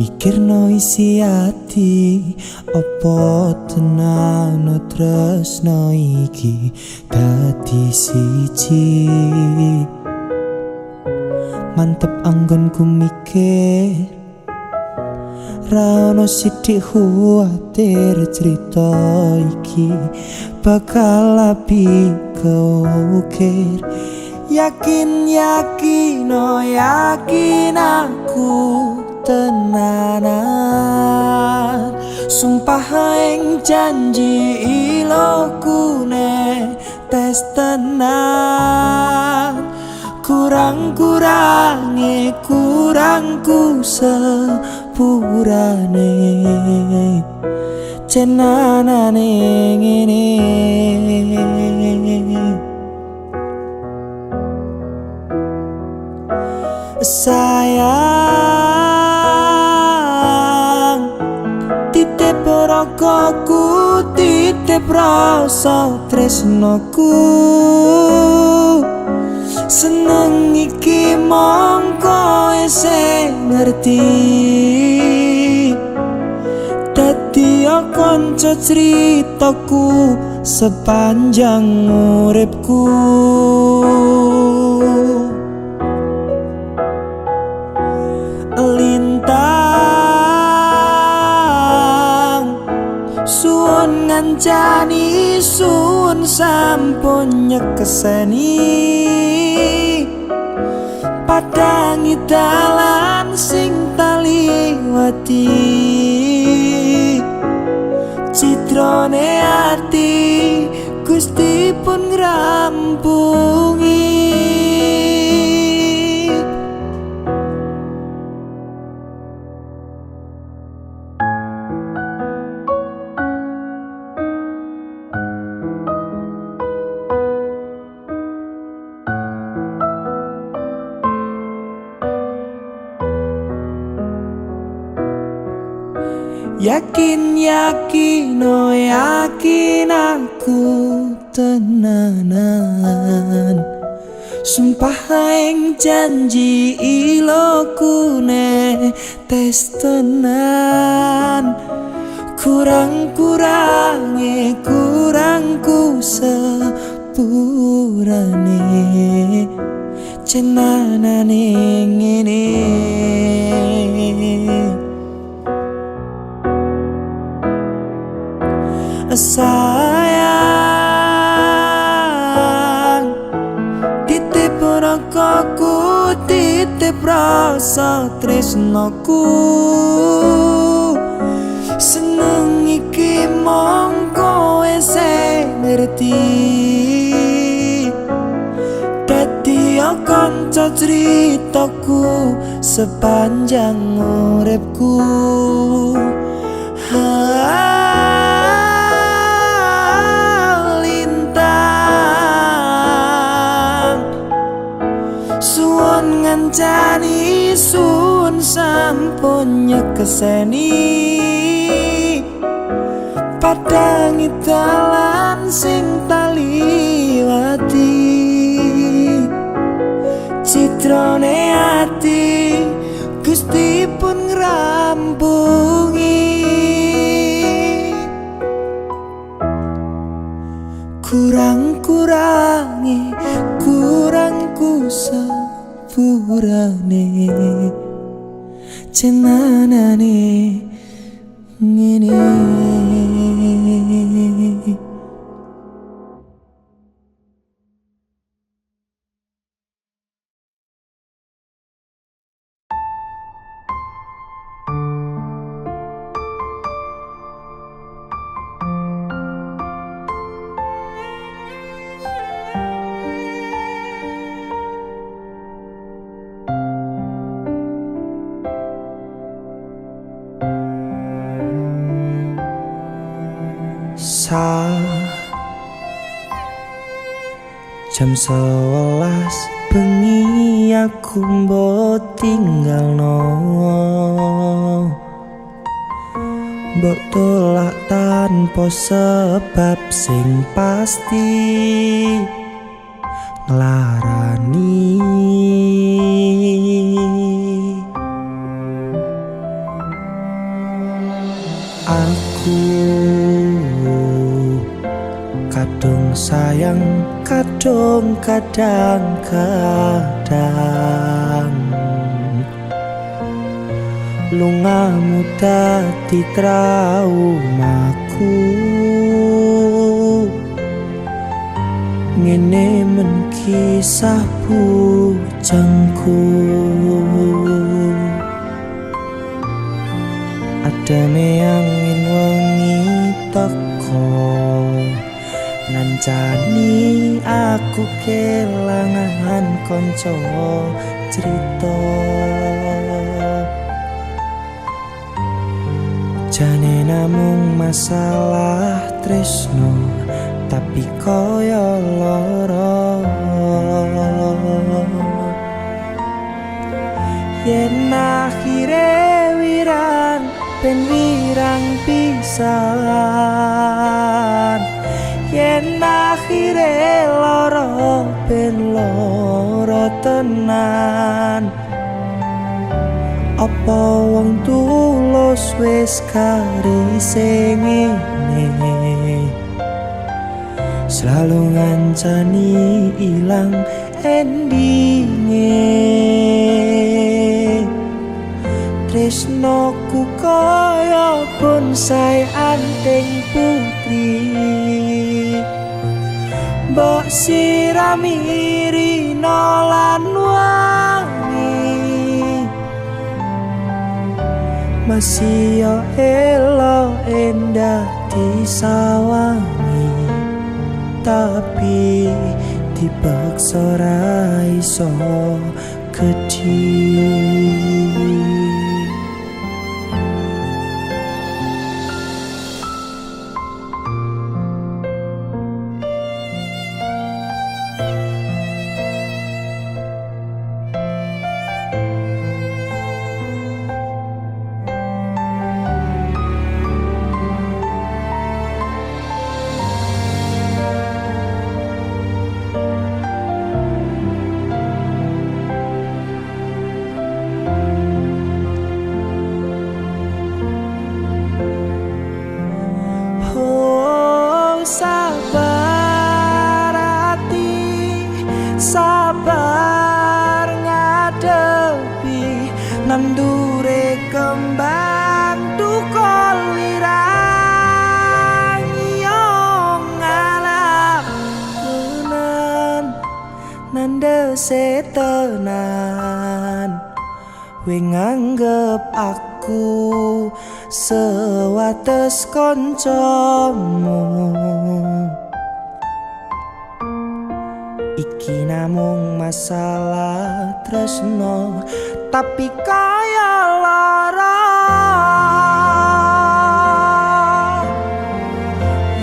Mikirno isi ati opo tenano tresno iki dadi siji. Mantep anggonku mikir ra ono sithik khawatir cerita iki bakal api keukir. Yakin aku tenanan, sumpah ing janji iloku ne tes tenan. Kurangku sepurane cenanane ngene. Sayang, titip rokoku, titip rasa tresnoku. Seneng iki mongko sing ngerti, dadi kanca critaku sepanjang uripku. Lintang suwun ngancani, suwun sampun nyekeseni, padangi dalan sing taliwati. Citrane ati Gusti pun ngrampungi. Yakin aku tenanan, sumpah ing janji iloku ne tes tenan. Kurangku sepurane cenanane ngene. Sayang, titip rokoku, titip rasa tresnoku. Seneng iki mongko sing ngerti, dadi kanca critaku sepanjang uripku. Suwun ngancani, suwun sampun nyekeseni, padangi dalan sing taliwati. Citrane ati Gusti pun ngrampungi. Kurangku sepurane cenanane ngene. Jam 11 bengi aku mbok tinggalno, mbok tolak tanpa sebab sing pasti nglarani. sayang kadung kadang-kadang lungamu dadi traumaku ngene men kisah bujangku adane angin wengi teko ngancani aku kelangan konco cerita jane namung masalah tresno tapi koyo loro yen akhire wirang ben wirang pisan yen akhire loro ben loro tenan apa wong tulus wis karise ngene selalu ngancani ilang endinge tresnoku kaya bonsai anting putri mbok sirami rino lan wangi masih yo elo endah disawangi tapi dipaksa ra iso gedhi sabar hati sabar ngadepi nandure kembang tukul wirang yo ngalah tenan nande setenan we nganggep aku sewates koncomu iki namung masalah tresno tapi kaya lara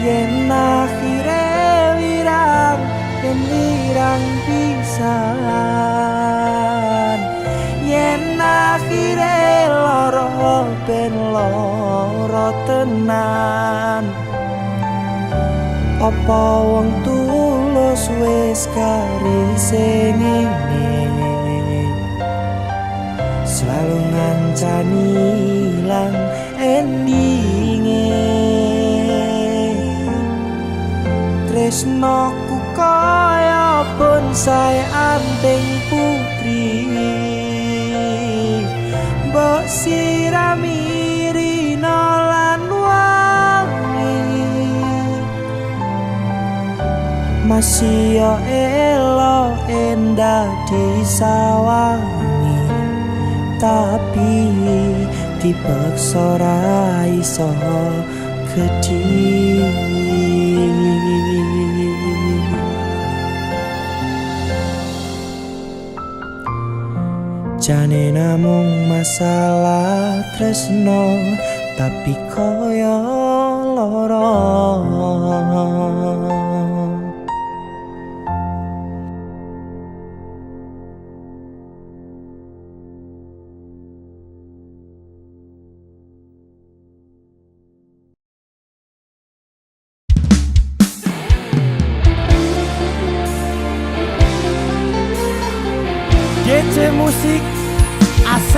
yen akhire wirang yen wirang pisan yen akhire loro ben loro tenan apa wong tulus wis karise ngene selalu ngancani ilang endinge tresnoku kaya bonsai anting putri mbok sirami rino lan wangi masih yo elo endah disawangi tapi dipaksa ra iso gedhi jane namung masalah tresno tapi koyo loro DC Musik AC.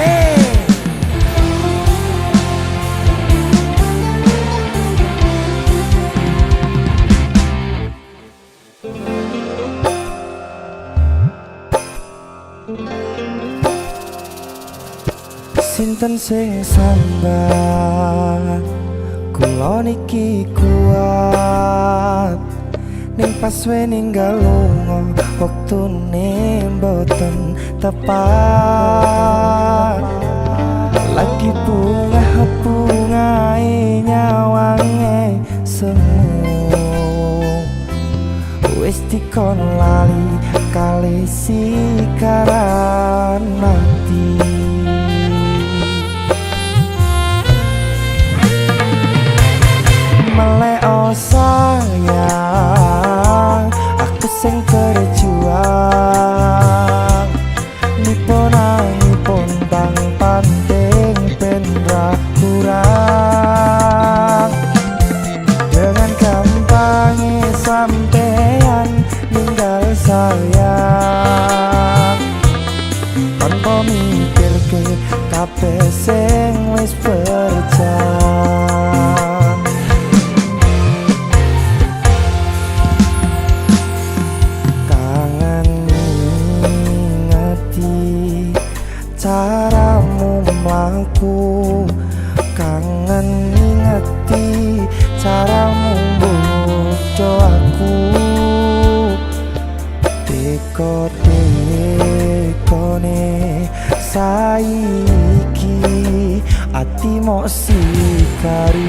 Sinten sing sambat kula niki kuat ning pas we ninggal lunga wektune mboten tepat lagi bunga-bungae nyawange semu wis dikon lali kali sikaran mati. Meleo sayang, aku sing berjuang nipun bang panding ben ra kurang. Dengan gampangnya sampean ninggal sayang tanpa mikir ke kabeh sing wis berjalan. Caramu mlaku kangen ngingeti caramu bodo aku dekone saiki ati mok sikari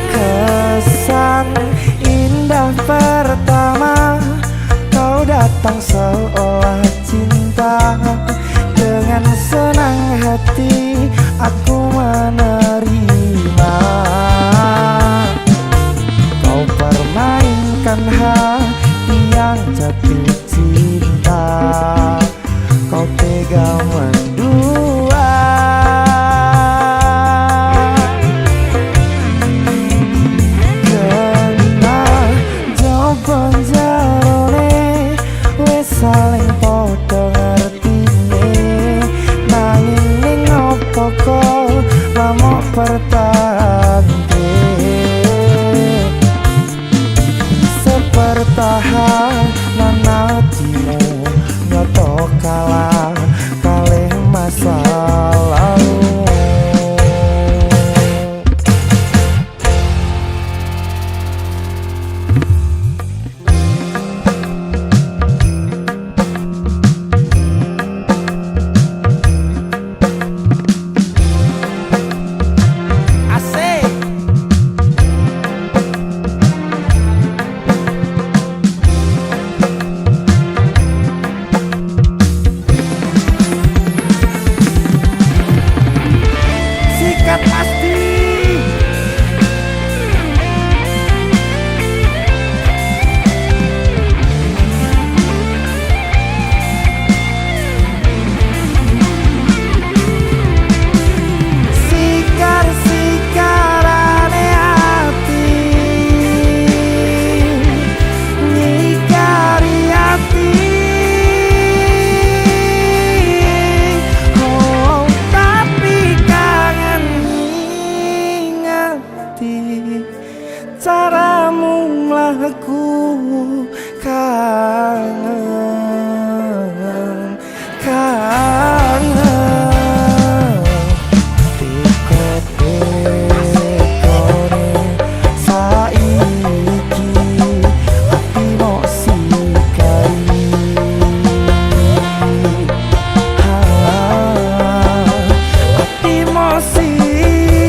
kesan indah pertama kau datang seolah cinta dengan senang hati aku menerima kau permainkan hati yang jatuh cinta kau tega mendua kena jawaban saling podo ngertine nanging ning opo kok lamok pertande sepertahanan hatimu nyoto kalah kalih masa lalu. Caramu mlaku kangen dekone saiki ati mok sikari ati mok sikari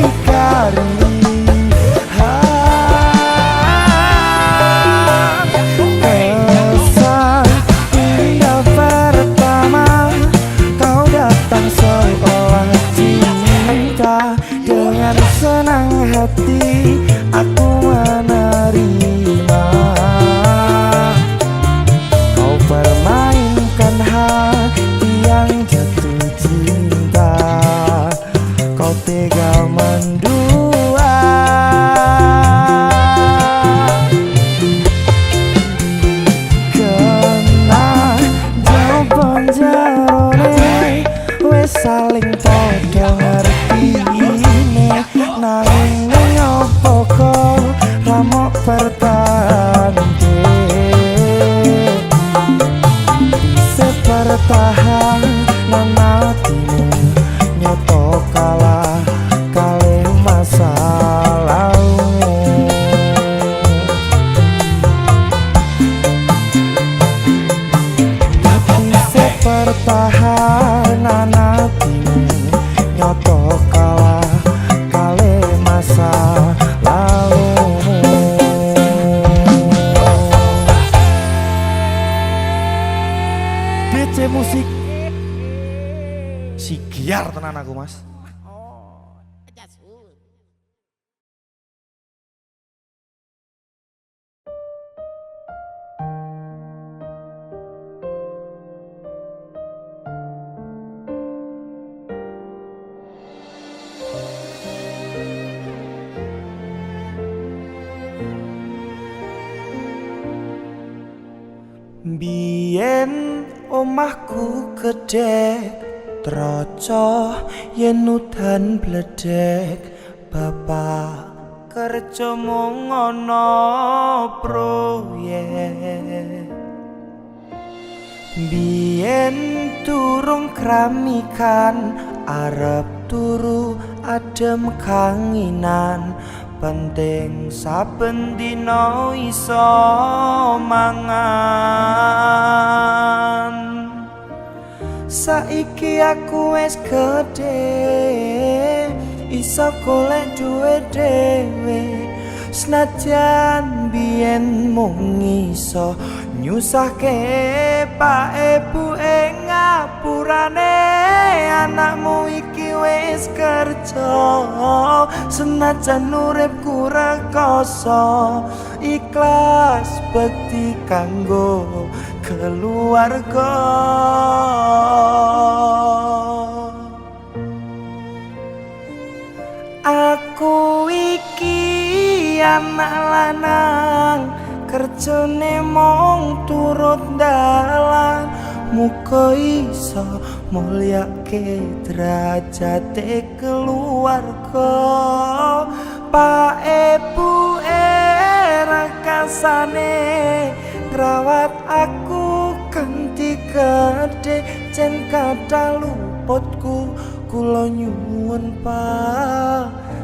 dengan senang hati aku menerima kau permainkan hati yang jatuh cinta kau tega mendua kena jawaban jarone wes saling podo ngerti nanging opo kok lamok pertande Biar tenan aku mas. Oh, jasun. Biyen omahku gedhek troco yen udan bledek bapak kerja mung ana proyek. Biyen durung kramikan arep turu adem kanginan penting saben dina iso mangan. Saiki aku wis gedhe iso golek duwe dhewe senajan biyen mung iso nyusahke pak ibu ing ngapurane. Anakmu iki wis kerja senajan uripku rekoso ikhlas bekti kanggo keluarga. Aku iki anak lanang kerjane mung turut dalan muga iso mulyake derajate keluarga. Pak ibu rakasane ngrawat aku kanthi gedhe jen kathah luputku kula nyuwun pangestu.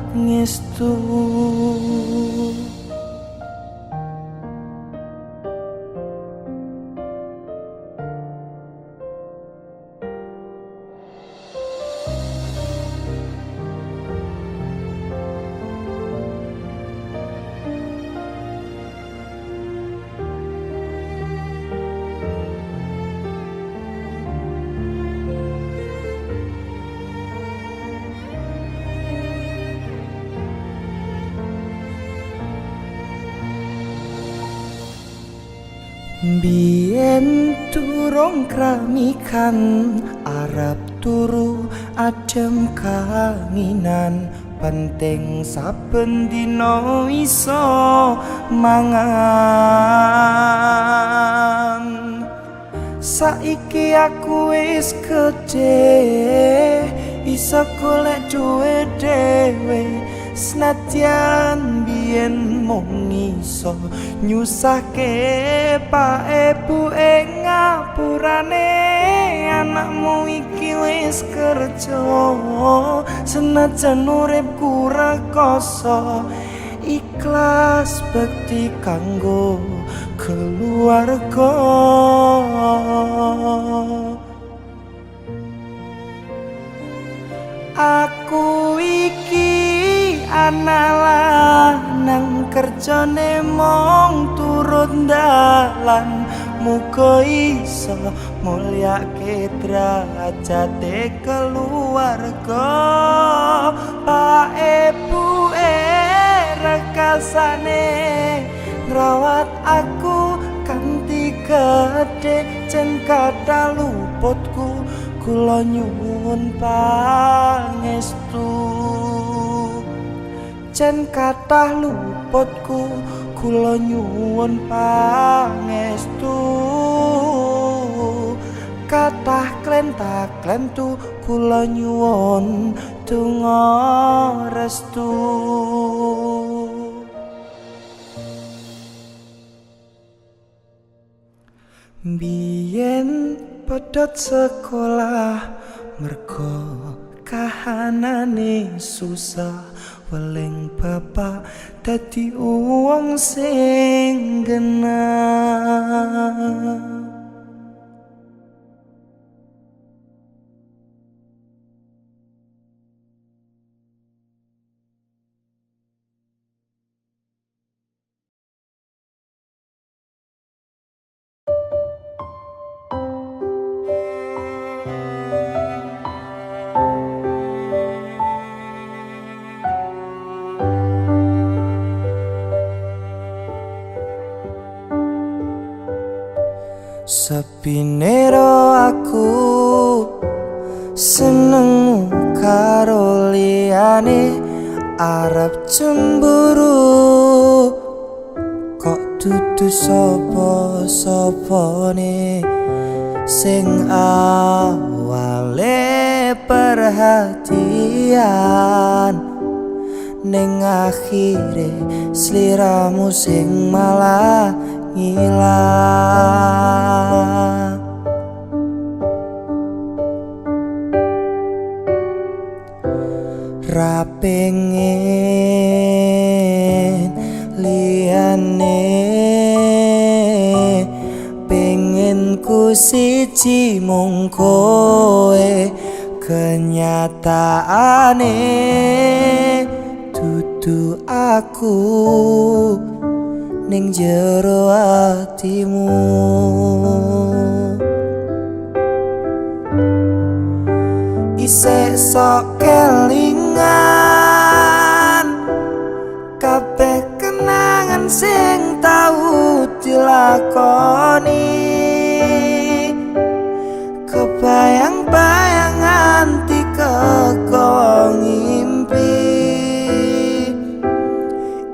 Biyen durung kramikan arep turu adem kanginan penting saben dina iso mangan. Saiki aku wis gedhe iso golek duwe dhewe senadyan biyen mung iso nyusahke pak ibu ing ngapurane. Anakmu iki wis kerja senajan uripku rekoso ikhlas bekti kanggo keluarga. Aku iki anak lanang kerjane mung turut dalan muga iso mulyake derajate keluarga. Pak ibu rekasane ngrawat aku kanthi gedhe jen kathah luputku kula nyuwun pangestu. Jen kathah luputku kula nyuwun pangestu. Kathah klenta-klentu kula nyuwun donga restu. Biyen pedhot sekolah merga kahanane susah weling bapak dadi wong sing genah. Sepine ro aku seneng karo liyane arep cemburu kok dudu sapa-sapane sing awale perhatian ning akhire sliramu sing malah ngilang. Ra pengen liyane, pengen ku siji mung kowe, kenyataane dudu aku ning jero atimu. Isih sok kelingan kabeh kenangan sing tau dilakoni, kebayang-bayang nganti kekong ngimpi,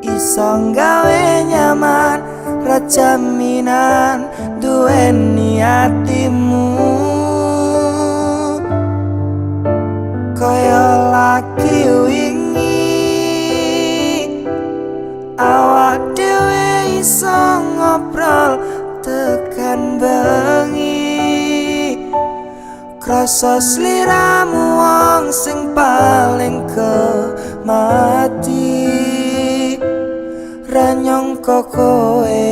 iso gawe nyaman ra jaminan duweni atimu. Kaya lagi wingi awak dhewe iso ngobrol tekan bengi, krasa sliramu wong sing paling kemati, ra nyangka kowe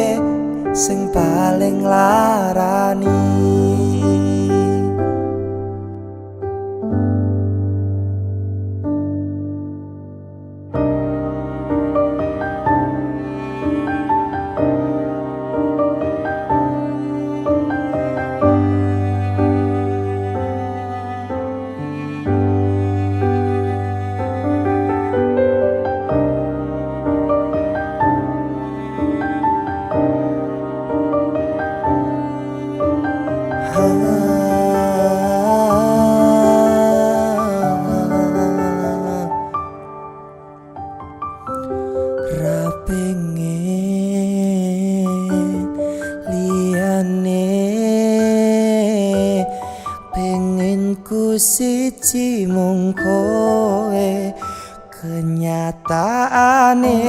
sing paling larani. Ra pengen liyane, pengen ku siji mung kowe, kenyataane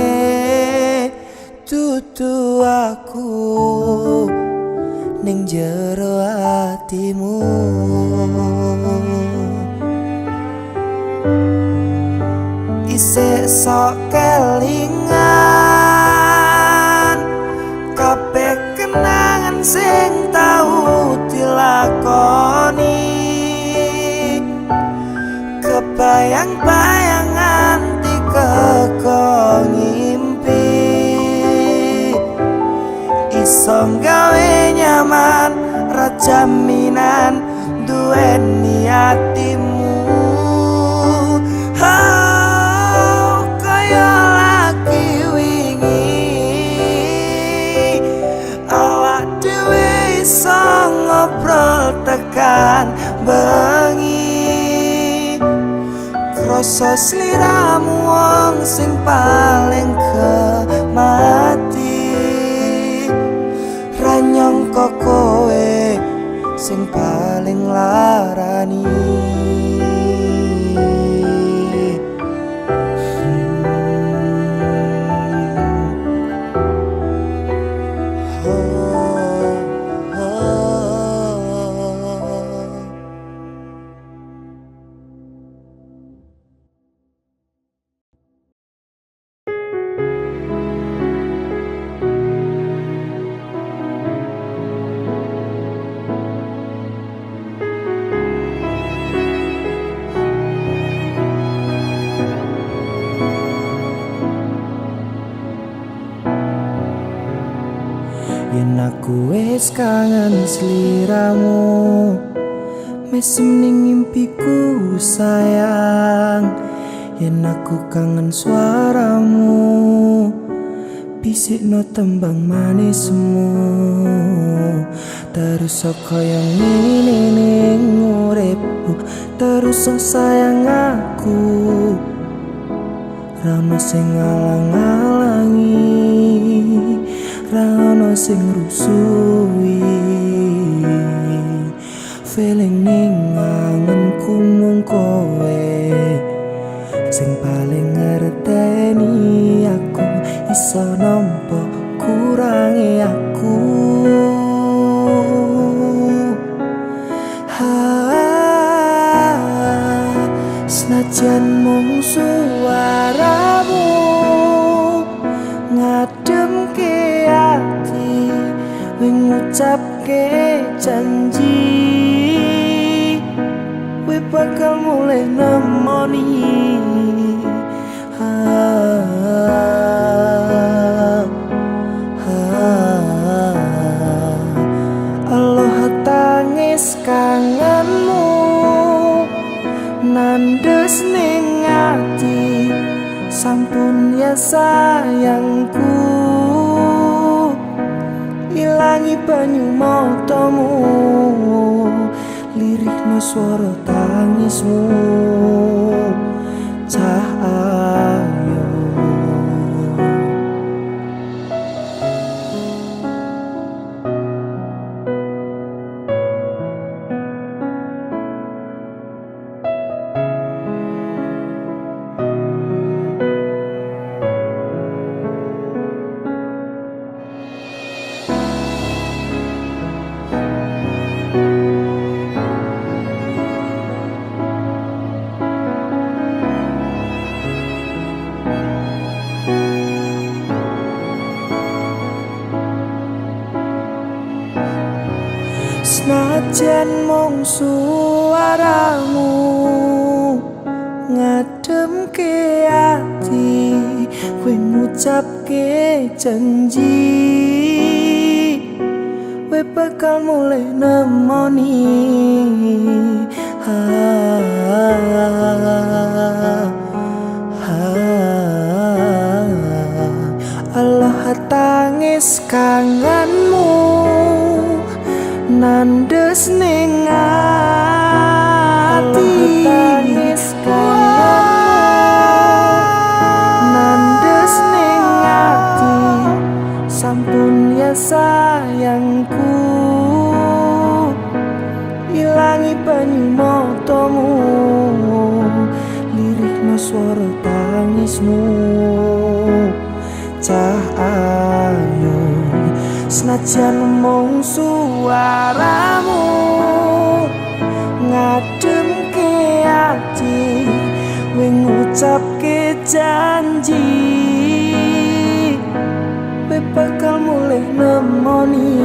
dudu aku ning jero atimu. Isih sok kelingan kabeh kenangan sing tau dilakoni, kebayang-bayang nganti kekong ngimpi, iso gawe nyaman ra jaminan duweni atimu. Kaya lagi wingi awak dhewe iso ngobrol tekan bengi, krasa sliramu wong sing paling kemati, ra nyangka kowe sing paling larani. Yen aku wis kangen sliramu, mesem ning ngimpiku sayang. Yen aku kangen suaramu, bisikno tembang manismu, terus kaya ngene ning uripku, terus sayang aku. Ra ono sing ngalang-alangi, ra ono sing rusui. Feeling ning angenku mung kowe sing paling ngerteni aku, iso nampa kurangi aku. Senajan mung suaramu ngademke ati, ngucapke janji we bakal mulai nemoni. Allah tangis kangenmu nandes ning ati, sampun ya sayangku, ilangi banyu matamu, lirihno swara tangismu. Cah ayo senajan mung suaramu ngademke ati, kowe ngucapke janji we bakal mulai nemoni. Allah tangis kangenmu nandes ning ati, tangis nandes ning ati, sampun ya sayangku, ilangi banyu matamu, lirihno swara tangismu. Cah ayo senajan mung suaramu ngademke ati, we ngucapke janji we bakal mulai nemoni.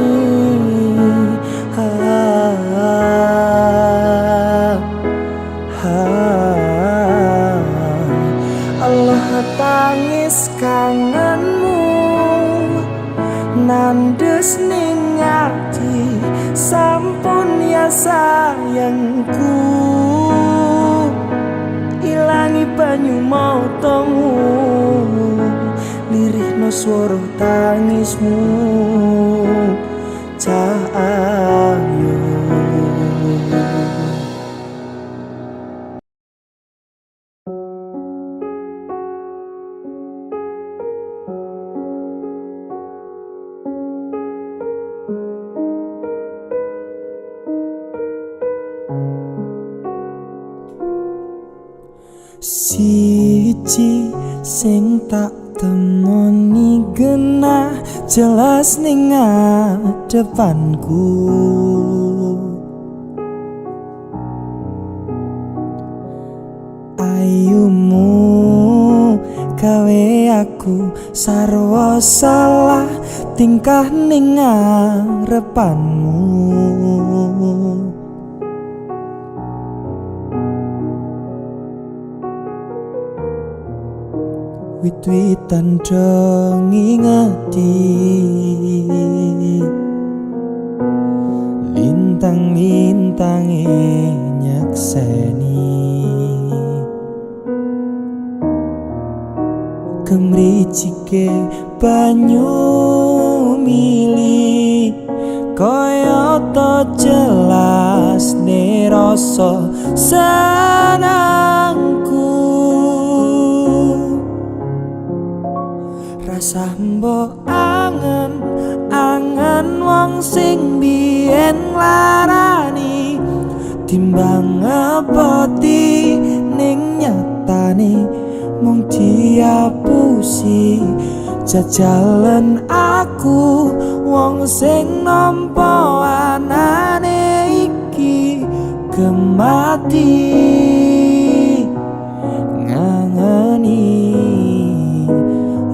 Allah tangis kangenmu nandes ning ati, sampun ya sayangku, ilangi banyu matamu, lirihno swara tangismu. Cah ayo siji sing tak temoni genah jelas ning ngadepanku, ayumu gawe aku sarwa salah tingkah ning ngarepanmu. Wit-witan dong ngingeti, lintang-lintange nyakseni, kemricike banyu mili kaya to jelas ne rasa senangku. Rasa mbok angen wong sing biyen larani timbang ngepoti ning nyatane mung diapusi. Jajalan aku wong sing nampa anane iki gemati ngangeni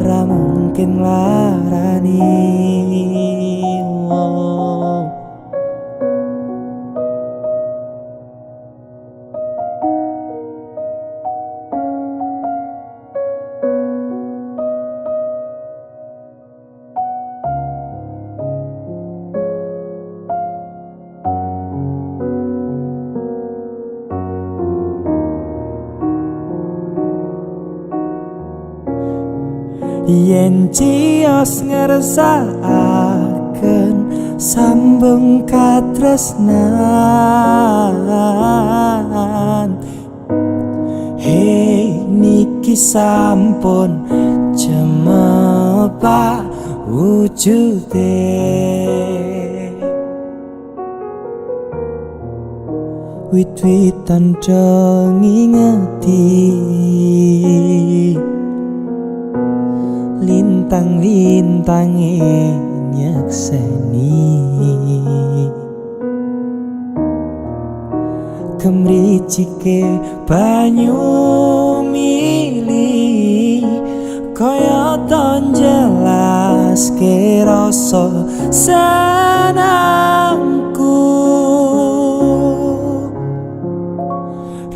ra mungkin larani. Yen cios ngersakaken sambung katresnan, hei niki sampun cemepak wujude. Wit-witan dong ngingeti lintang-lintange nyekseni kemricike banyu mili kaya ton jelas ke rasa senangku.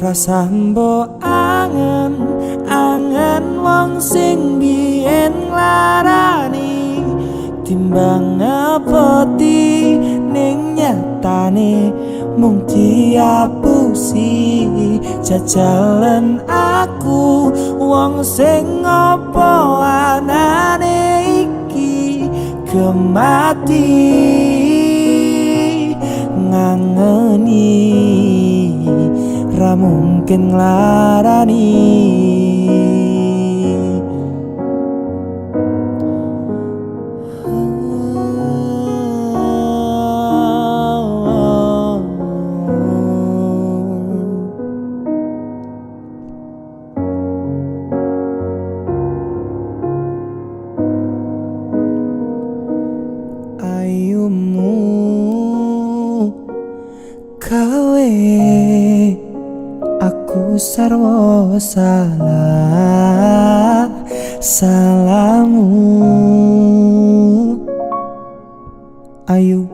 Rasa mbok angen wong sing biyen larani timbang ngepoti ning nyatane mung diapusi. Jajalan aku wong sing apa anane iki gemati ngangeni ra mungkin larani. Ayumu kawe aku sarwa salah salamu. Ayu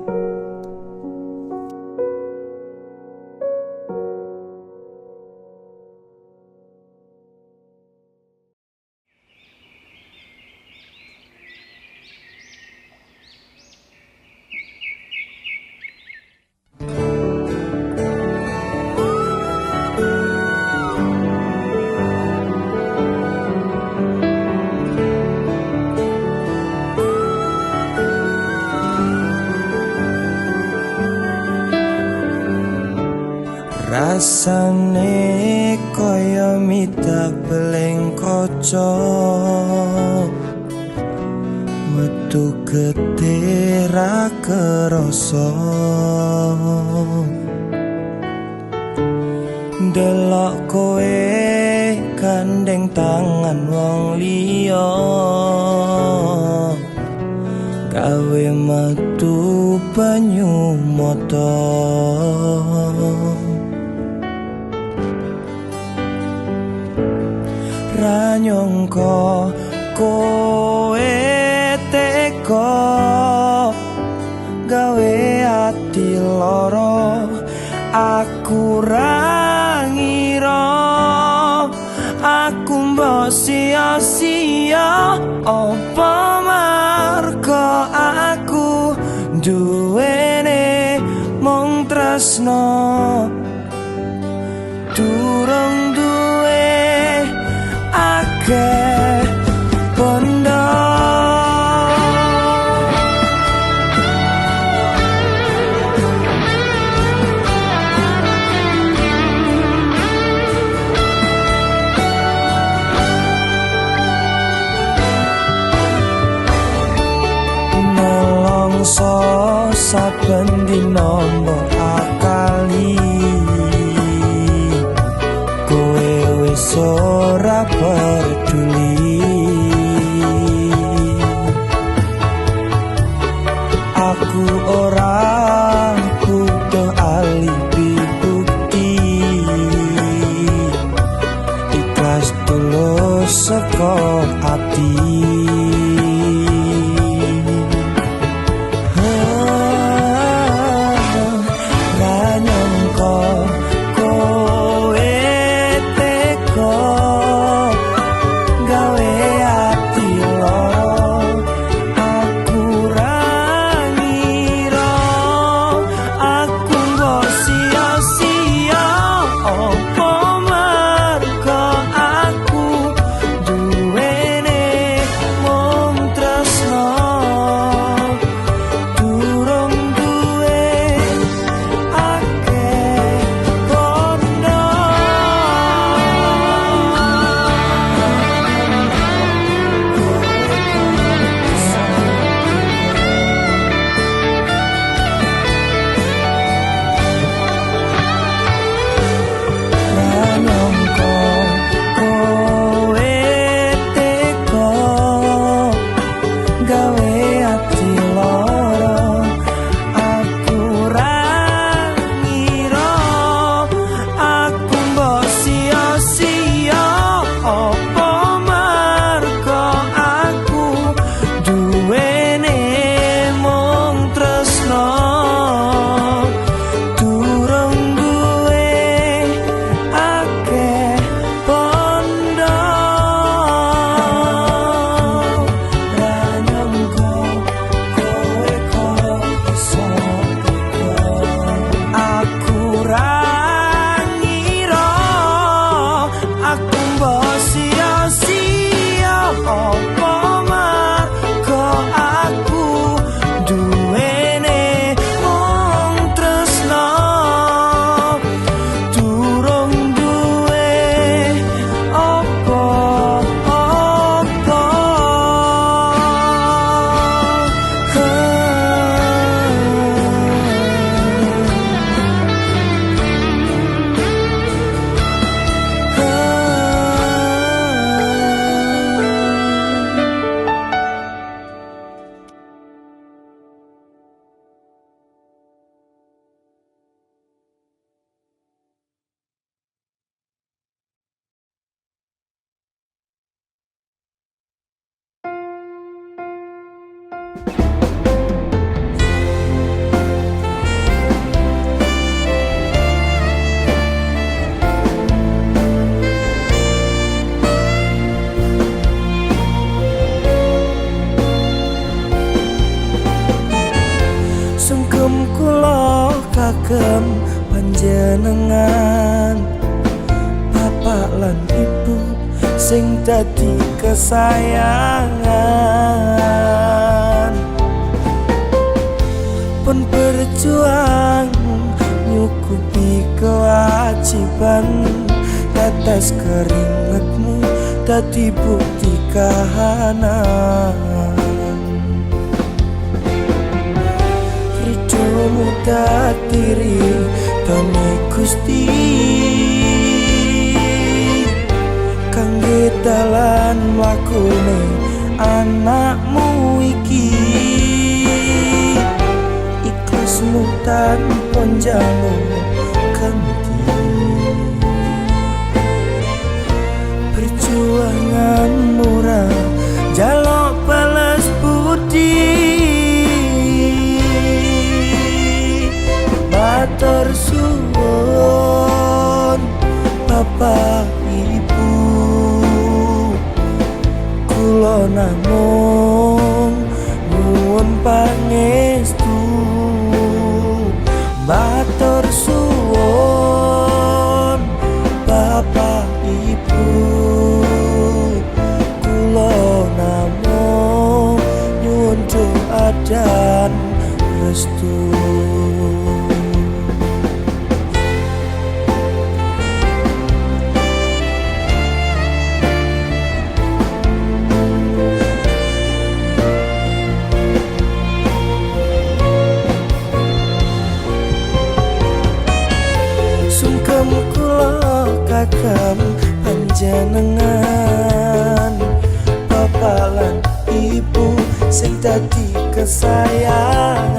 rasane kaya mita beleng kaca metu gede ra kerasa delok kowe gandeng tangan wong liya gawe metu banyu mata. Ra nyangka kowe teka gawe ati lara aku ra ngira aku mbok sia-sia apa marga aku duwene mung tresno durung duwe akeh bondo. dino mbok akali kowe wis ora peduli. Aku ora butuh alibi bukti, ikhlas tulus saka ati. Kagem panjenengan bapak lan ibu sing dadi kesayangan, pun berjuang nyukupi kewajiban. Tetes keringetmu dadi bukti kahanan. Diri done Gusti kangge dalan mlakune anakmu iki, ikhlasmu tanpa njaluk ganti. Perjuangan murah jaluk balas budi, matur suwun Bapak Ibu, kula namung nyuwun pangestu. Matur suwun Bapak Ibu, kula namung nyuwun doa dan restu. dadi kesayangan.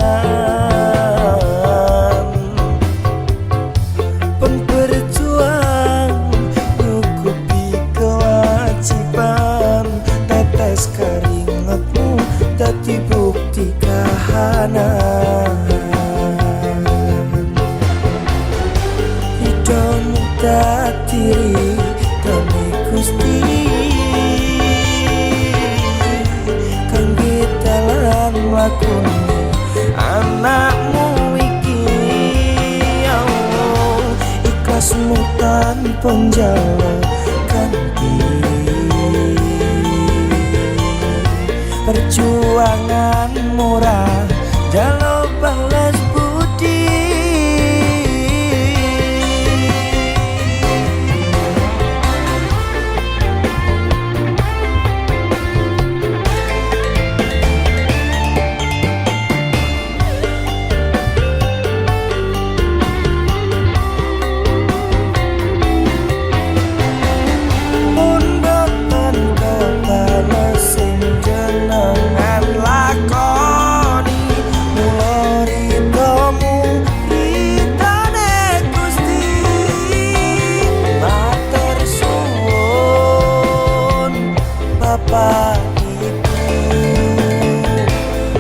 Pun berjuang nyukupi kewajiban, tetes keringetmu dadi bukti kahanan. Hidupmu dadi ridhone Gusti, kangge dalan mlakune anakmu iki. Ya Allah, ikhlasmu tanpa njaluk ganti, perjuangan murah jaluk balas budi. Pun boten kebales sing jenengan lakoni, mula ridhomu ridhone Gusti. Matur suwun Bapak Ibu,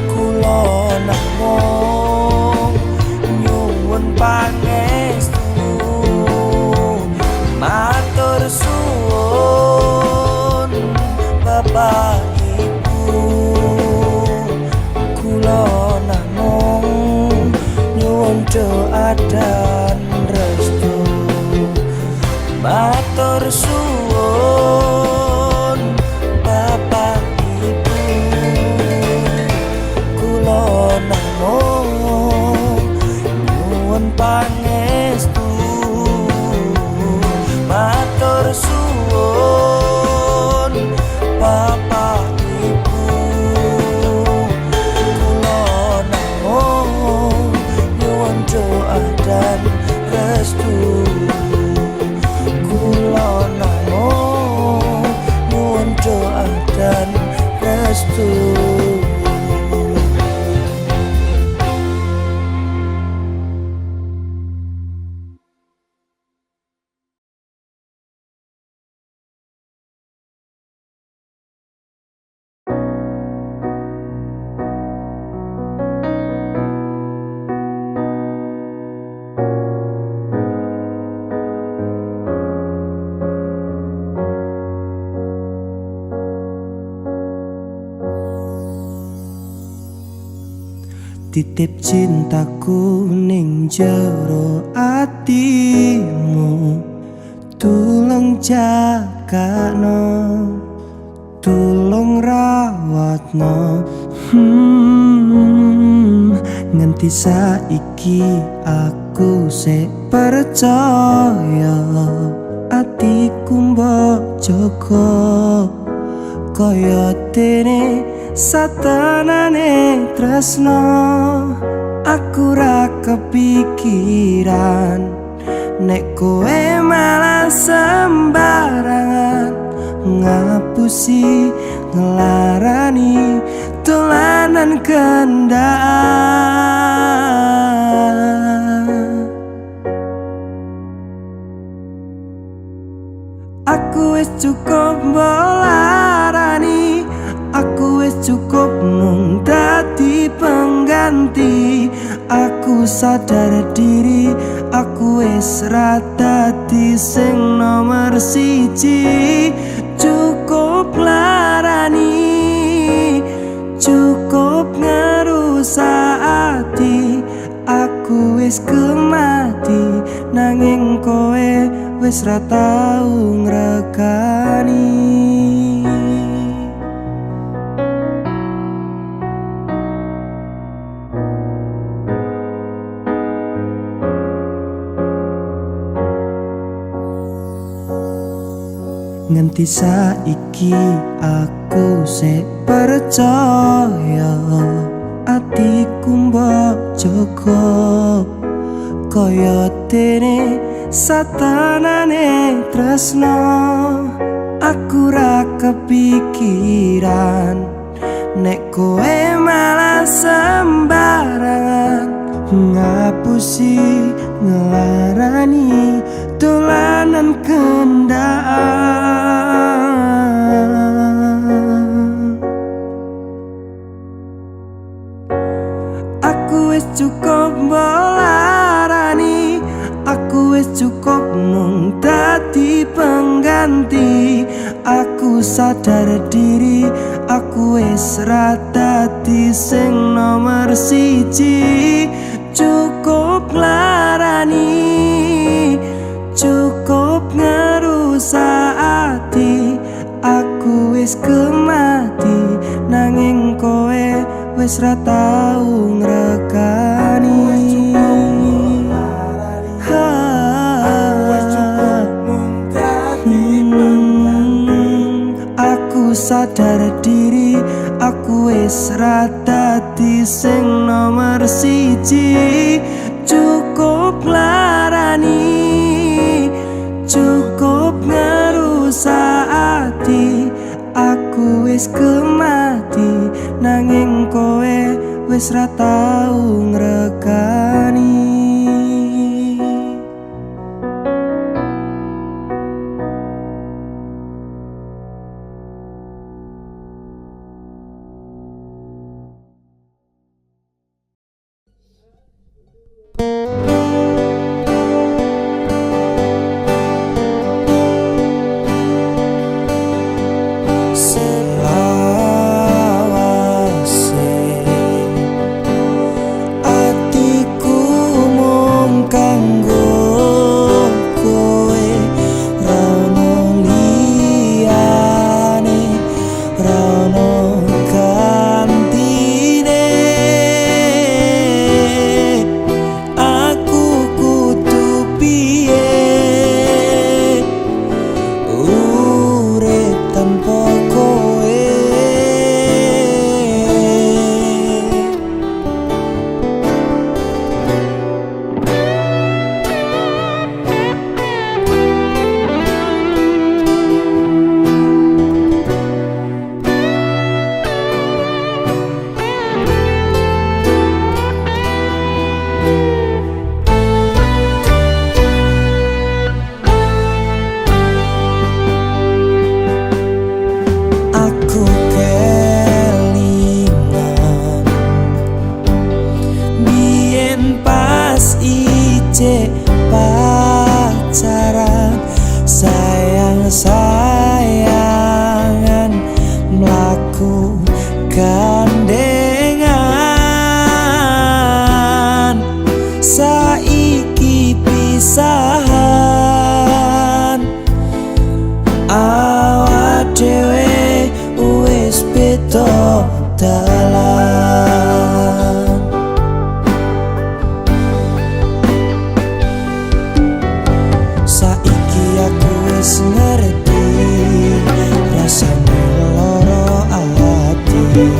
kula namung nyuwun pangestu. Matur suwun Bapak Ibu, kula namung nyuwun doa dan restu. Matur suwun Bapak Ibu, kula namung nyuwun pangestu. Matur suwun Bapak Ibu, kula namung nyuwun doa dan restu. Kula namung nyuwun doa dan restu. Titip cintaku ning jero atimu, tulung jagakno, tulung rawatno. Nganti saiki aku sik percaya atiku mbok jaga kaya dene satanane tresno. Aku ra kepikiran nek kowe malah sembarangan ngapusi ngelarani dolanan kendaan. Aku wis cukup mbolarani, aku wis cukup mung dadi pengganti. Aku sadar diri, aku wis ra dadi sing nomor siji. Cukup larani, cukup ngerusak ati. Aku wis kemati, nanging kowe wis ra tau ngregani. Nganti saiki aku sik percaya atiku mbok jaga kaya dene satanane tresno. Aku ra kepikiran nek kowe malah sembarangan ngapusi ngelarani dolanan kendaan. Aku wis cukup melarani, aku wis cukup mung dadi pengganti. Aku sadar diri, aku wis ra dadi sing nomor siji. Cukup larani, cukup ngerusak ati. Aku wis kemati, nanging kowe wis ra tau ngrekani. Aku sadar diri, aku wis ra dadi sing nomor siji. Cukup larani, cukup ngerusak ati. Aku wis kemati, nanging kowe wis ra tau ngrekani. Pacaran sayang-sayangan mlaku gandengan. Saiki pisahan, awak dhewe wis beda dalan. Saiki aku wis ngerti rasane loro ati.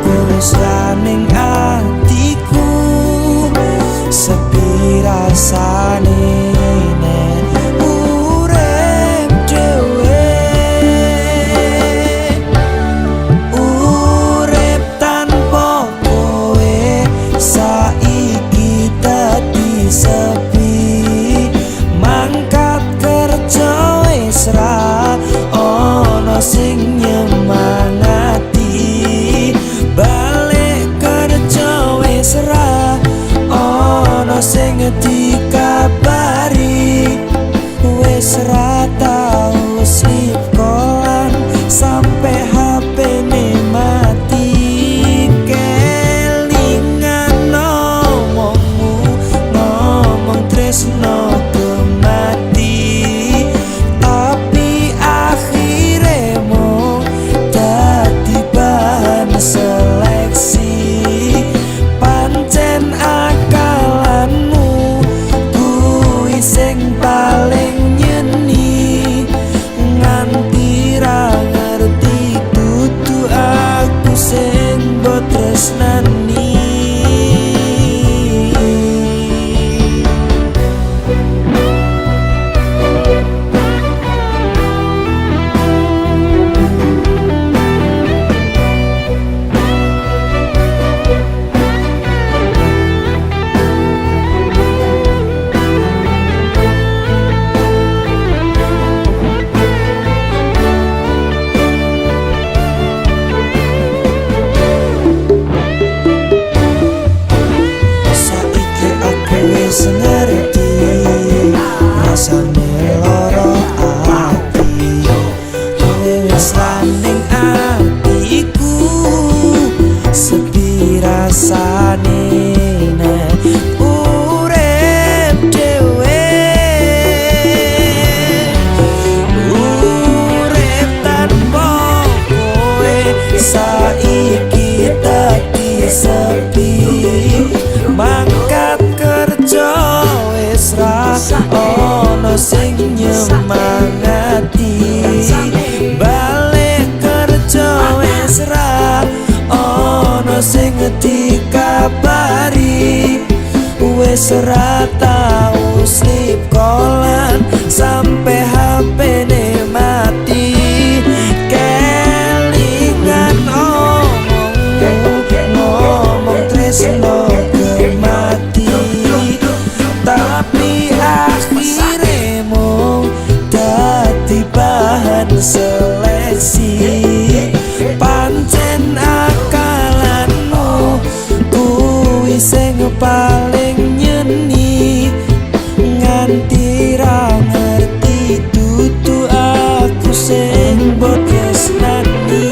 Wis ning atiku sepi rasane nek urip dhewe. Urip tanpa kowe saiki dadi sepi. Mangkat kerja wis ra ono sing nyemangati. Balik kerja wis ra ono sing dikabari. Wis ra tau sip kolan sampe HP-ne mati. Kelingan ngomongmu, ngomong tresno kemati. Tapi akhirnya mau dadi bahan seleksi. Pancen akalanmu sepi mangkat kerja wis ra ono sing nyemangati balik kerja wis ra ono sing dikabari wis ra tau slip callan sampai HP ne mati kelingan ngomong tresno kemati tapi akhirnya mung dadi bahan seleksi pancen akalanmu kuwi sing paling nyeni nganti ra ngerti dudu aku sing mbok tresnani.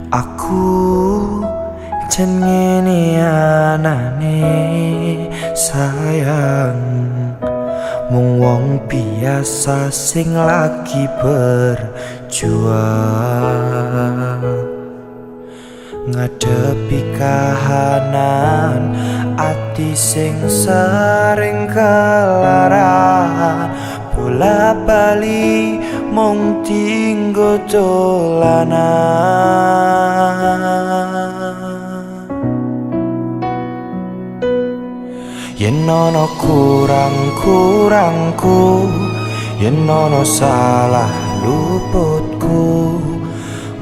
Aku jenenge anane sayang mung wong biasa sing lagi berjuang ngadepi kahanan ati sing sering kelaran bola bali mung tinggo dolanan yen ana kurang-kurangku yen ana salah luputku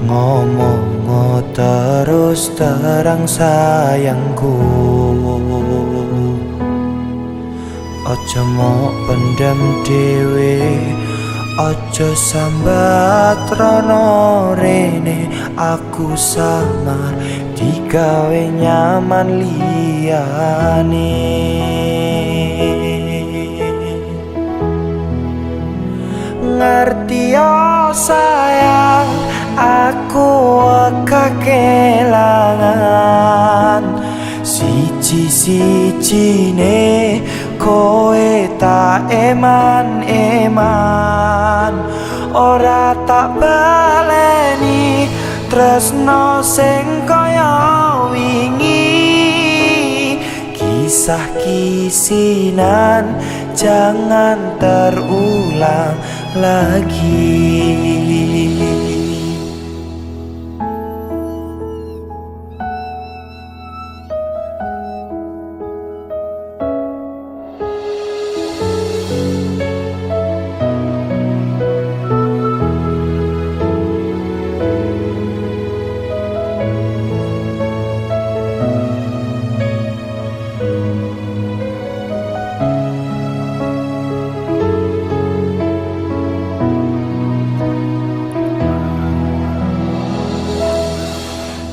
ngomong terus terang sayangku aja mau pendam dhewe aja sambat rono rene aku samar digawe nyaman liyane ngerti yo sayang aku kekelangan siji-sijine kowe tak eman-eman ora tak baleni tresno sing kaya wingi kisah kisinan jangan terulang lagi.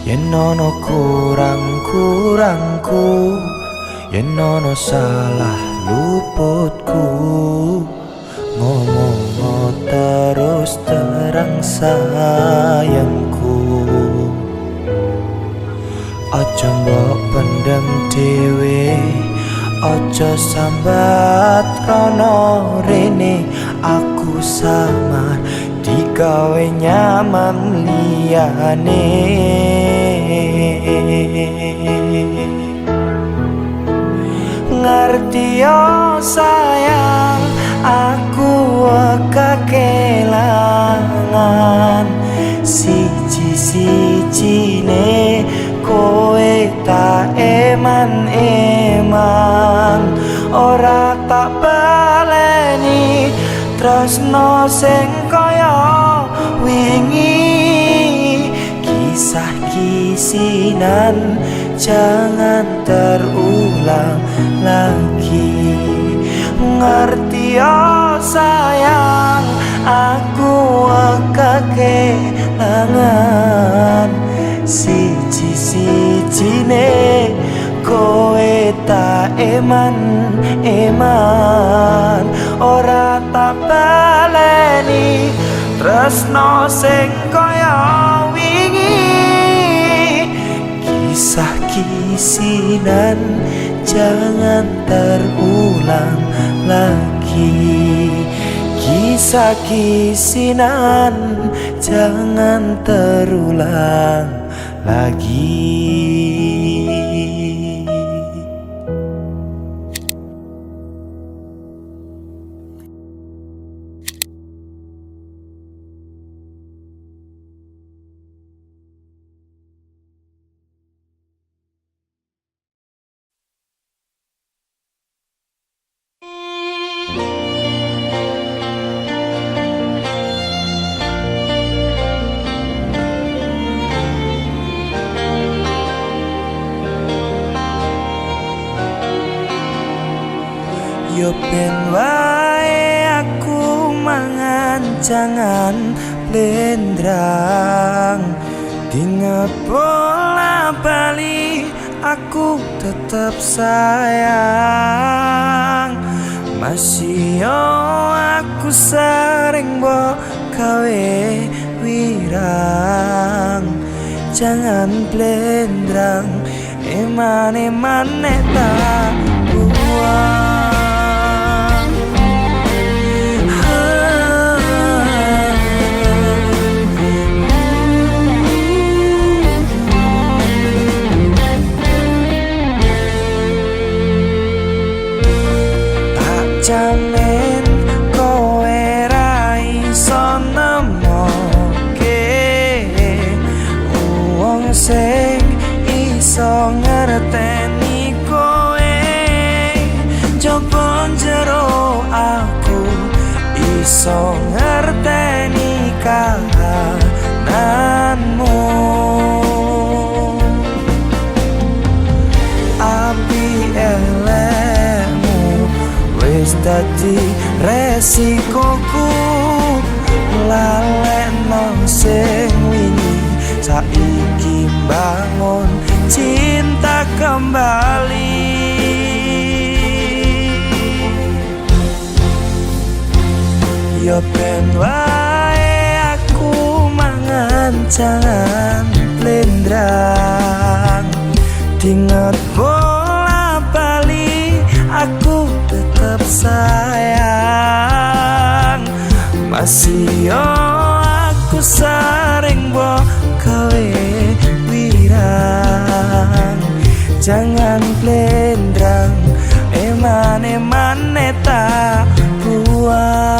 Yen ana kurang-kurangku yen ana salah luputku ngomong terus terang sayangku aja mbok pendem dhewe aja sambat rono rene aku samar digawe nyaman liyane ngerti yo sayang aku kekelangan siji-sijine kowe tak eman-eman ora tak baleni tresno sing kaya wingi kisah kisinan jangan terulang lagi ngerti yo sayang aku siji-sijine kowe tak eman ora tak baleni tresno sing kaya wingi. Kisah kisinan jangan terulang lagi. Kisah kisinan jangan terulang lagi. Yo ben wae aku mangan jangan blendrang. Ingat bola bali aku tetap sayang. Masih yo aku sering mbok gawe wirang. Jangan blendrang eman-eman nek tak buang. Jamin kowe ra iso nemoke wong sing iso ngerteni kowe. Coba jero aku iso ngerteni kahananmu. Api elekmu wis dadi resikoku. Lalekno sing wingi saiki bangun cinta kembali. Yo ben wae aku mangan jangan blendrang. Dinget bola bali aku tetap sayang. Masih yo aku sering mbok gawe wirang. Jangan blendrang eman-eman tak buang.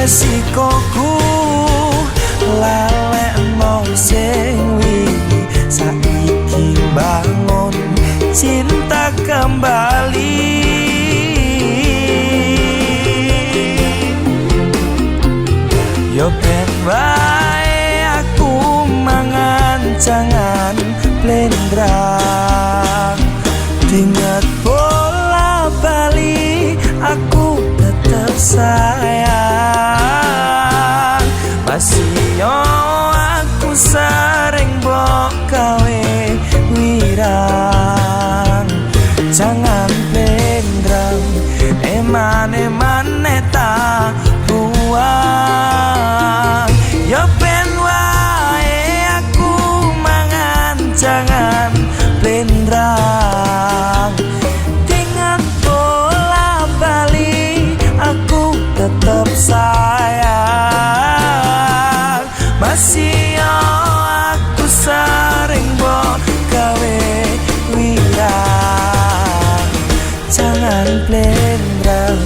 Resikoku lalekno sing wingi saiki bangun cinta kembali. Yo ben wae aku mangan jangan blendrang. Dinget bola bali aku tetap sayang. Masih yo aku sering mbok gawe wirang. Jangan blendrang eman-eman tak buang. Yo ben wae aku mangan jangan blendrang. Dengan bola bali aku tetap sayang. Masih yo aku sering mbok gawe wirang. Jangan blendrang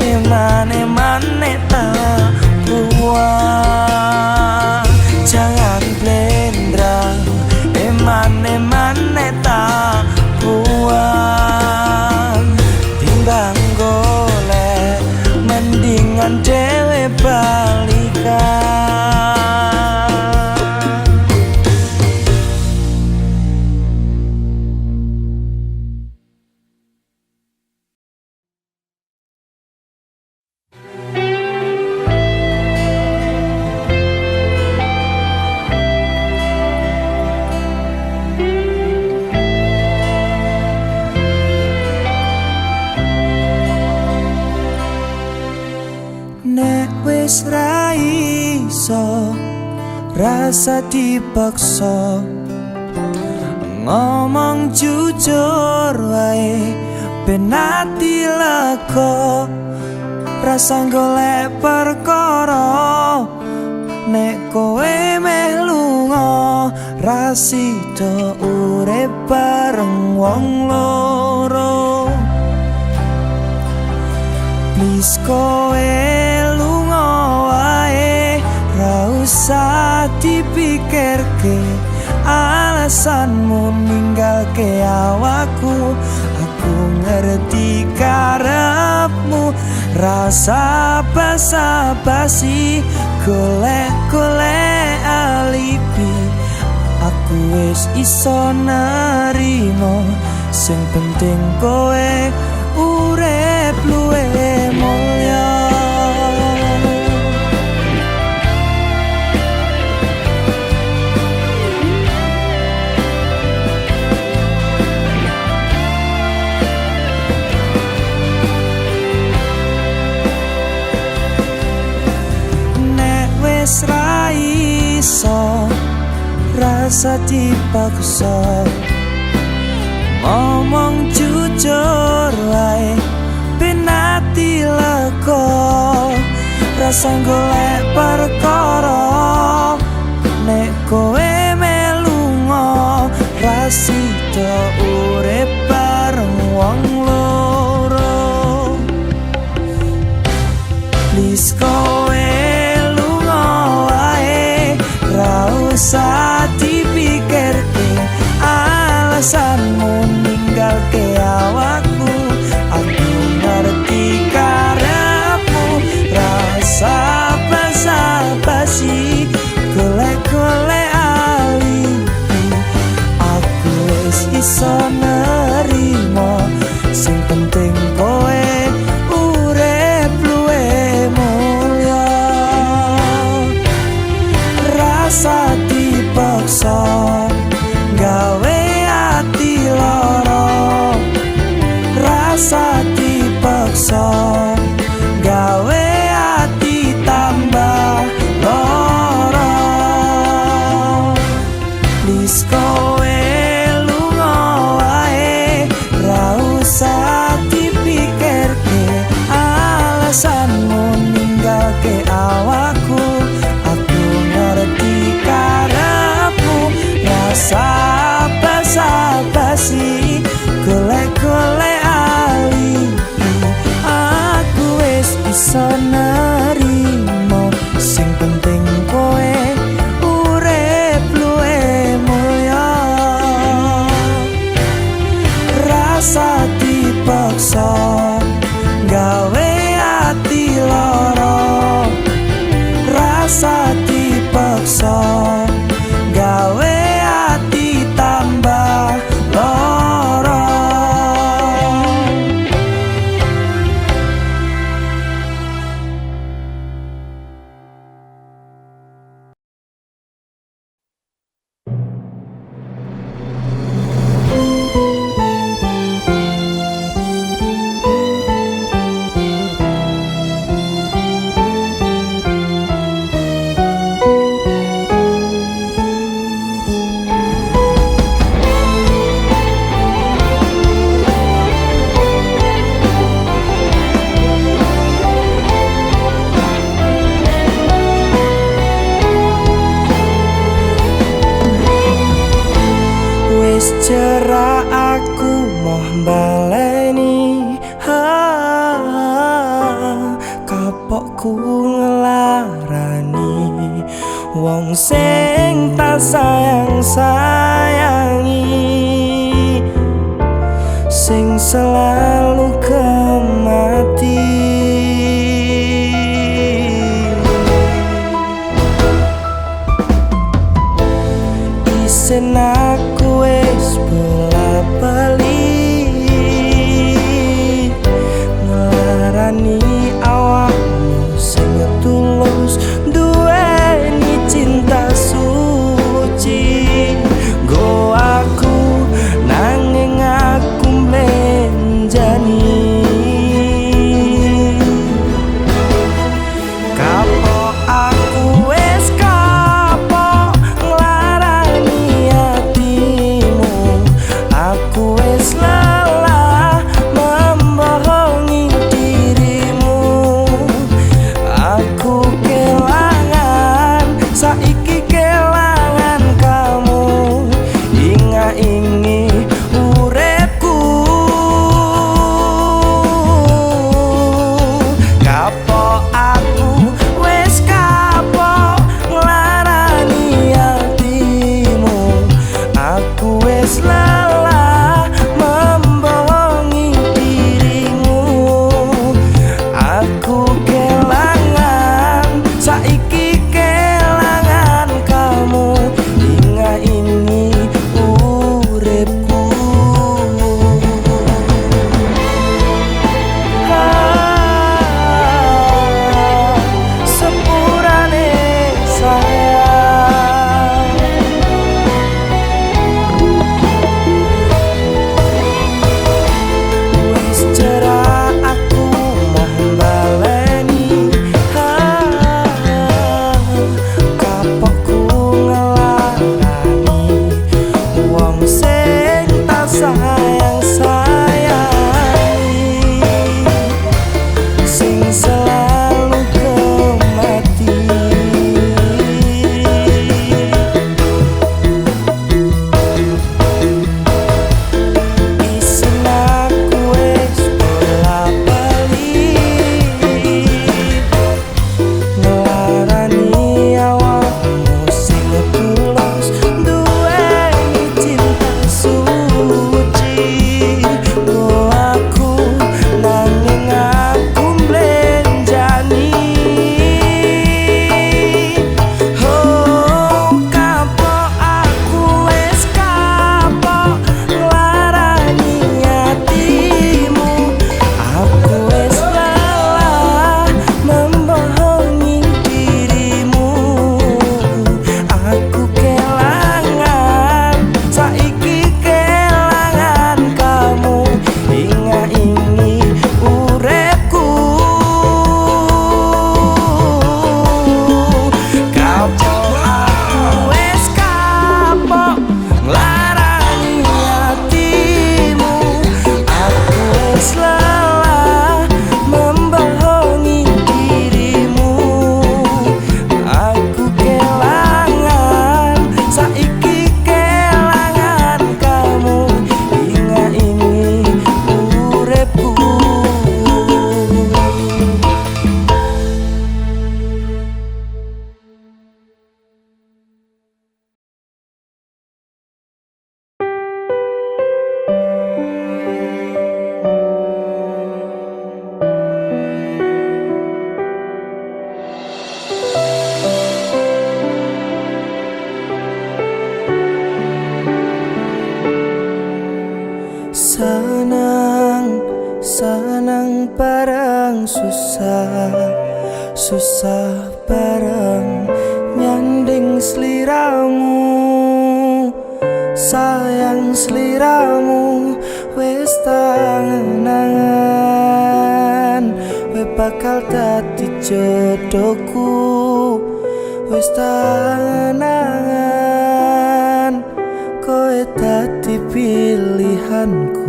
eman-eman tak buang. Jangan blendrang eman-eman tak buang. Timbang go rasa dipaksa, ngomong jujur wae ben ati lega, rasa golek perkara nek kowe meh lunga, rasida urip bareng wong loro. Please kowe lunga wae, ra usah dipikirke alasanmu ninggalke awakku. Aku ngerti karepmu, rasa basa-basi golek-golek alibi. Aku wis iso nerimo, sing penting kowe urip luwe mulya. Nek wis ra iso, rasa dipaksa, ngomong jujur wae ben ati lega, rasa golek perkara nek kowe melunga, rasida urip bareng wong loro. Please kowe lunga wae, ra usah dipikirke alasanmu ninggalke awakku. Aku ngerti karepmu, rasa basa-basi golek-golek alibi. Aku wis iso nerimo, sing penting kowe urip luwe mulya. Rasa dipaksa gawe ati lara, rasa dipaksa gawe ati tambah lara. Please kowe lunga wae, ra usah dipikirke alasanmu ninggalke awakku. Aku ngerti karepmu, rasa basa-basi golek-golek alibi. Aku wis iso nerimo, sing penting kowe urip luwe mulya. Rasa dipaksa gawe ati lara, rasa dipaksa gawe ati tambah lara. Wis cerak aku moh baleni, kapokku ngelarani wong sing tak sayang-sayangi, sing selalu kemati. Isen aku wis bola-bali ngelarani awakmu sing tulus duweni cinta suci. Go aku nanging aku mlenjani, Senang, senang bareng susah, susah bareng nyanding sliramu. Sayang sliramu wis tangan, we bakal dadi jodohku. Wis tangan, kowe dadi pilihanku.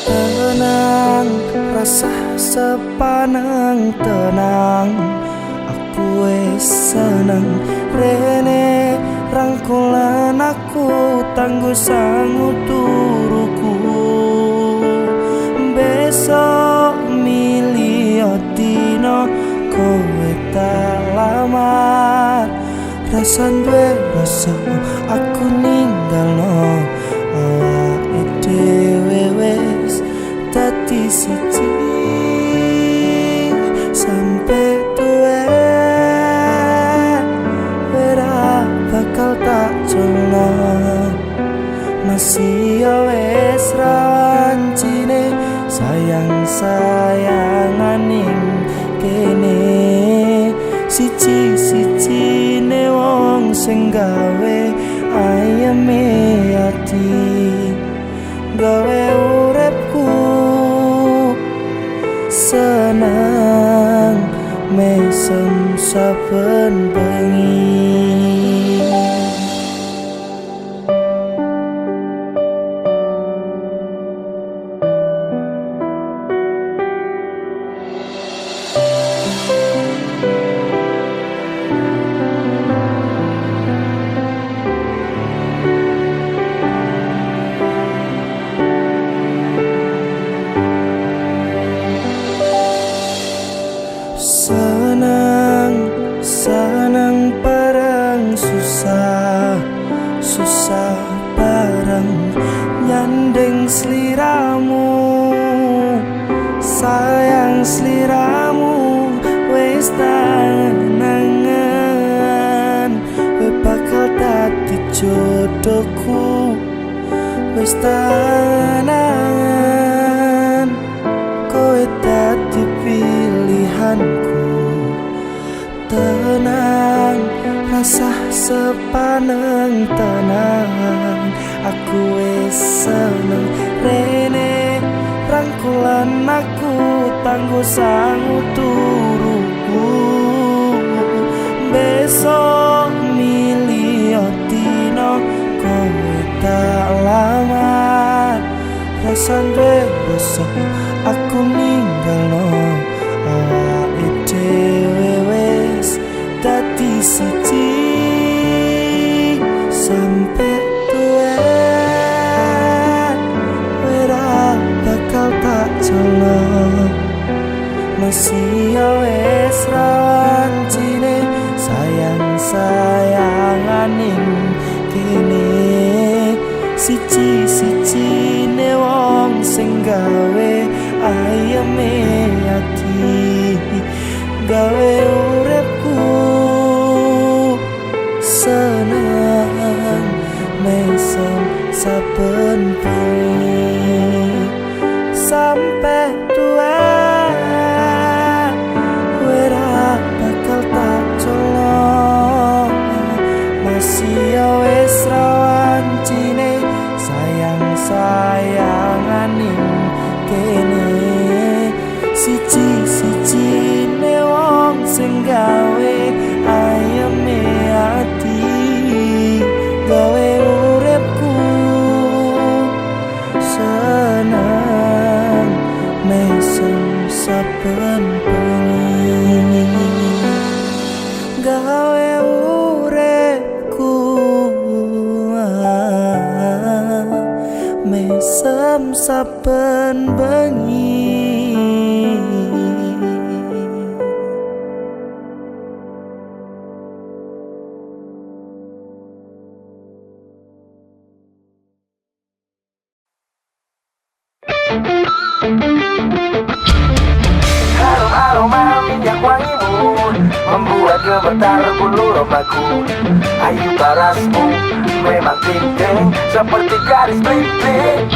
Tenang, rasa sepaneng tenang, aku wis seneng. Rene rangkulan aku tangguh sangu turuku. Besok milio dino kowe tak lamar. Rasan duwe rasa aku ninggalno awake dhewe wis dadi siji. Sampai tuwe ora bakal tak jono. Masih ya wis rawancine sayang-sayangan ning kene. Siji-sijine wong sing gawe ayeme ati, gawe uripku senang mesem saben bengi. Senang, senang bareng susah, susah bareng nyanding sliramu. Sayang sliramu wis tangan, we bakal dadi jodohku. Wis tangan, kowe dadi pilihanku. Tenang, rasa sepaneng tenang, aku wis seneng. Rene rangkulan aku tangguh sangu turuku. Besok milio dino kowe tak lamar. Rasan duwe rasa aku ninggalno awake dhewe wis dadi siji. Sampai tuwe ora bakal tak jono. Masih ya wis rawancine sayang-sayangan ning kene. Siji-sijine wong sing gawe ayeme ati, gawe uripku seneng mesem saben bengi. Sampai tuwe ora bakal tak jono. Masih ya wis rawancine sayang-sayangan ning kene. Siji-sijine wong sing gawe ayeme ati, gawe uripku seneng mesem saben bengi. Gawe uripku mesem saben bengi. Aroma minyak wangimu membuat gemetar bulu roma aku. Ayu parasmu memang ting-ting seperti garis bling-bling.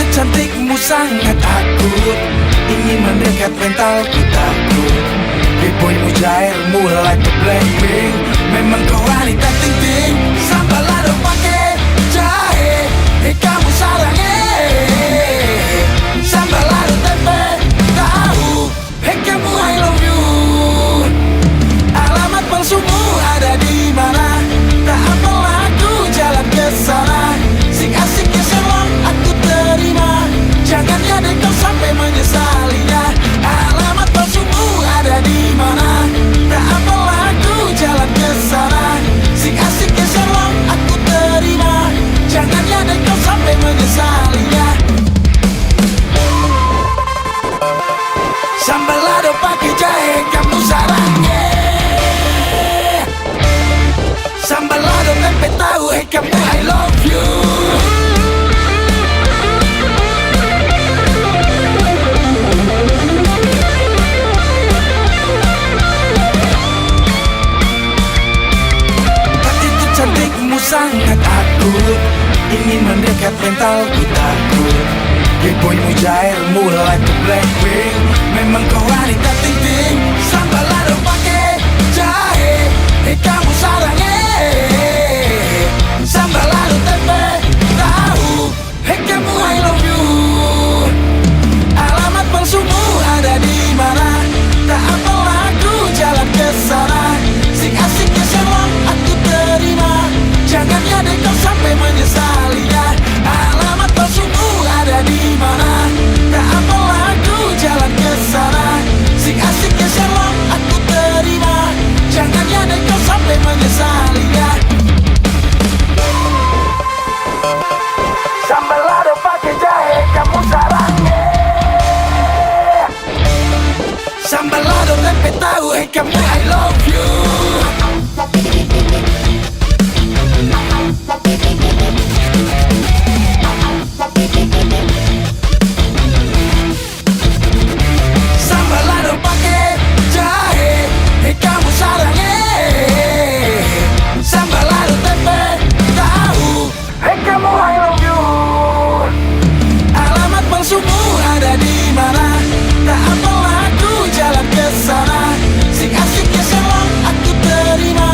Cantikmu sangat akut, ingin mendekat mentalku takut. Boymu jairmu like a Blackpink, memang kau wanita ting-ting. Sambal lado pakai jahe, kamu sarangnya. Sambal lado tempe tahu, kamu I love you. Alamat palsumu ada di mana? Tak apalah aku jalan ke sana. Sik-asiknya selong aku terima, jangan jadi kau sampai menyesalinya. Alamat palsumu ada di mana? Tak apalah aku jalan ke sana. Sik-asiknya selong aku terima, jangan jadi kau sampai menyesalinya. Sambal lado pakai jahe kamu sarangnya. Sambal lado tempe tahu kamu I love you. Cantikmu sangat akut, ingin mendekat mentalku takut. Boymu jairmu like a Blackpink, memang kau wanita ting-ting. Sambal lado pakai jahe, kamu sarangnya. Sambal lado tempe tahu, kamu I love you. Alamat palsumu ada di mana? Tak apalah aku jalan ke sana. Sik-asiknya selong aku terima, jangan jadi kau sampai menyesalinya. Alamat palsumu ada di mana? Tak apalah aku jalan ke sana. Sik-asiknya selong aku terima, jangan jadi kau sampai menyesalinya. Sambal lado pakai jahe kamu sarangnya. Sambal lado tempe tahu kamu I love you. Sambal lado pakai jahe kamu sarangnya. Sambal lado tempe tahu kamu I love you. Alamat palsumu ada di mana? Tak apalah aku jalan ke sana. Sik-asiknya selong aku terima,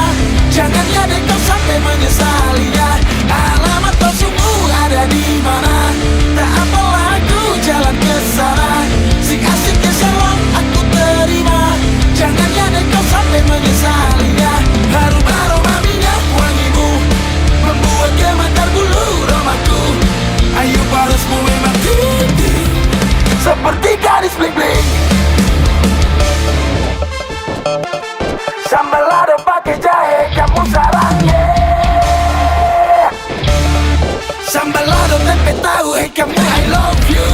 jangan jadi kau sampai menyesalinya. Alamat palsumu ada di mana? Tak apalah aku jalan ke sana. Sik-asiknya selong aku terima, jangan jadi kau sampai menyesalinya. Harum-aroma minyak wangimu membuat gemetar bulu remaku. Ayu parasmu memang tinggi seperti garis bling-bling. Sambal lado pakai jahe kamu sarangnya. Sambal lado tempe tahu kamu I love you.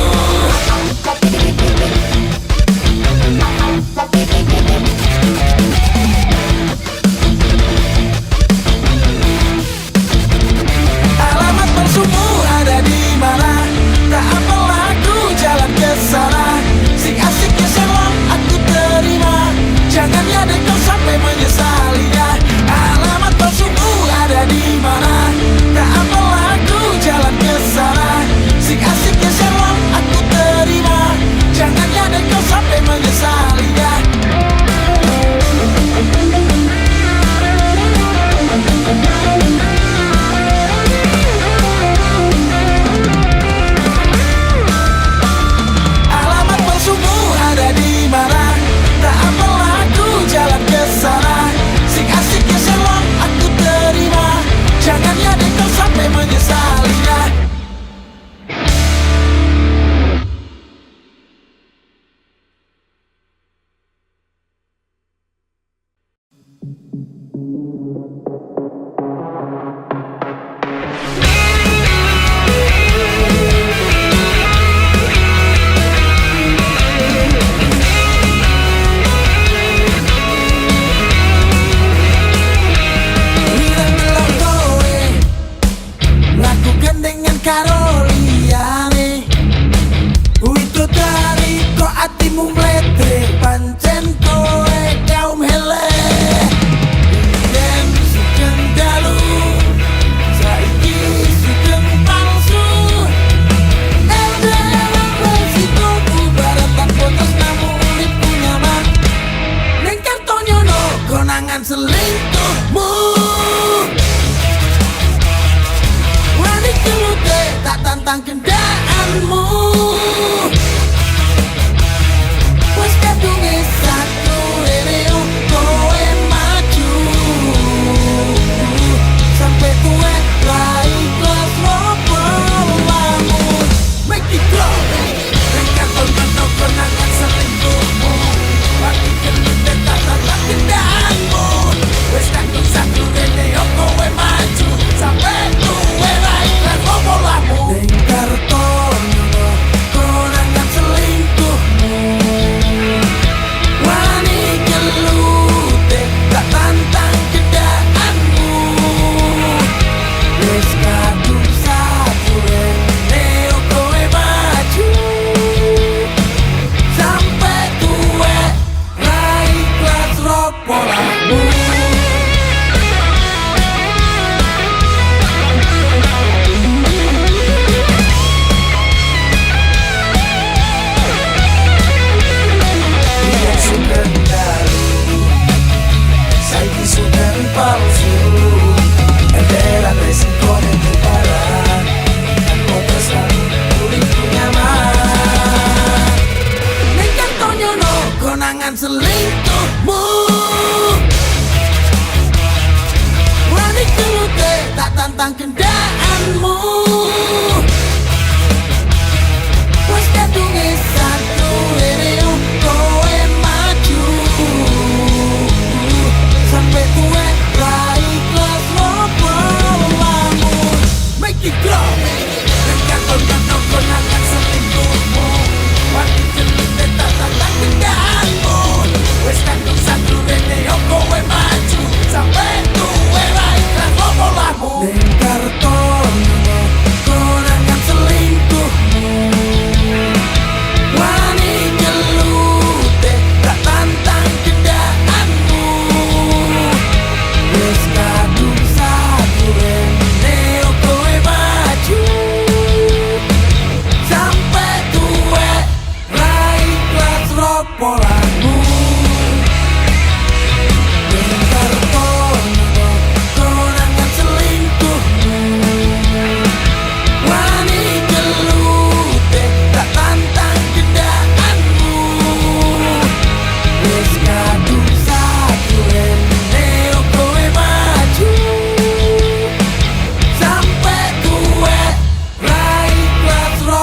Alamat palsumu ada di mana? Tak apalah aku jalan ke sana. Sik-asiknya selong aku terima, jangan jadi kau sampai menyesalinya. Alamat palsumu ada di mana? Tak apalah aku jalan ke sana. Sik-asiknya selong aku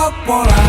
Coppola.